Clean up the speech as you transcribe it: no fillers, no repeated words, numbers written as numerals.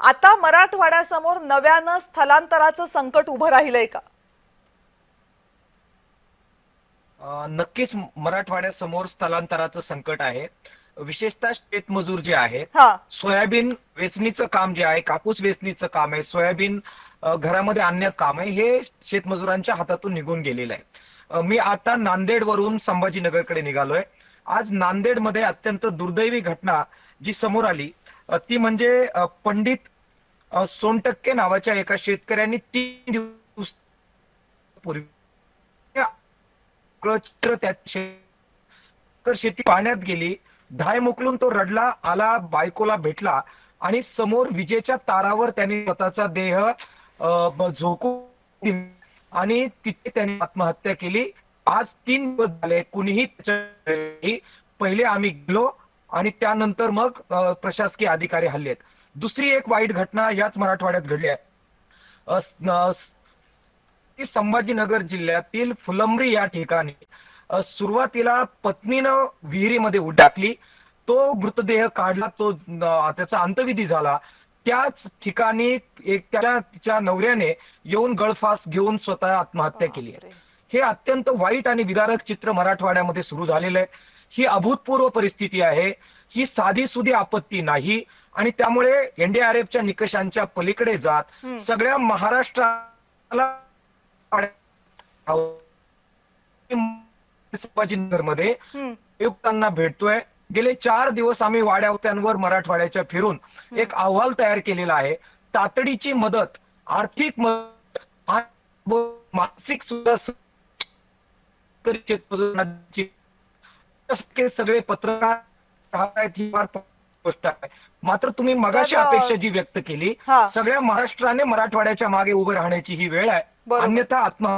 आता मराठवाड्यासमोर नव्यानं स्थलांतराचं संकट उभं राहिलंय का? नक्कीच मराठवाड्यासमोर स्थलांतराचं संकट आहे. विशेषतः शेतमजूर जे आहेत, हा. सोयाबीन वेचणीचं काम जे आहे, कापूस वेचणीचं काम आहे, सोयाबीन घरामध्ये आणण्यात काम आहे, हे शेतमजुरांच्या हातातून निघून गेलेलं आहे. मी आता नांदेडवरून संभाजीनगरकडे निघालोय. आज नांदेडमध्ये अत्यंत दुर्दैवी घटना जी समोर आली ती म्हणजे पंडित सोनटक्के नावाच्या एका शेतकऱ्यांनी 3 दिवस पूर्वी चित्र त्या शेती पाण्यात गेली. धाय मोकलून तो रडला, आला, बायकोला भेटला आणि समोर विजेच्या तारावर त्याने स्वतःचा देह झोकून आणि तिथे त्याने आत्महत्या केली. आज 3 दिवस झाले, कुणीही पहिले आम्ही गेलो आणि त्यानंतर मग प्रशासकीय अधिकारी हल्लेत. दुसरी एक वाईट घटना याच मराठवाड्यात घडली आहे. संभाजीनगर जिल्ह्यातील फुलंब्री या ठिकाणी सुरुवातीला पत्नीनं विहिरीमध्ये उडी टाकली, तो मृतदेह काढला, तो त्याचा अंत्यविधी झाला. त्याच ठिकाणी तिच्या नवऱ्याने येऊन गळफास घेऊन स्वतः आत्महत्या केली आहे. हे अत्यंत वाईट आणि विदारक चित्र मराठवाड्यामध्ये सुरू झालेलं आहे. ही अभूतपूर्व परिस्थिती आहे. ही साधी सुधी आपत्ती नाही आणि त्यामुळे एनडीआरएफच्या निकषांच्या पलीकडे जात सगळ्या महाराष्ट्राला संभाजीनगरमध्ये आयुक्तांना भेटतोय. गेले 4 दिवस आम्ही वाड्यावत्यांवर मराठवाड्याच्या फिरून एक अहवाल तयार केलेला आहे. तातडीची मदत, आर्थिक मदत, मानसिक सुद्धा सगळे पत्रकार ही गोष्ट आहे. मात्र तुम्ही मगाशी अपेक्षा जी व्यक्त केली, सगळ्या महाराष्ट्राने मराठवाड्याच्या मागे उभे राहण्याची ही वेळ आहे. अन्यथा आत्मा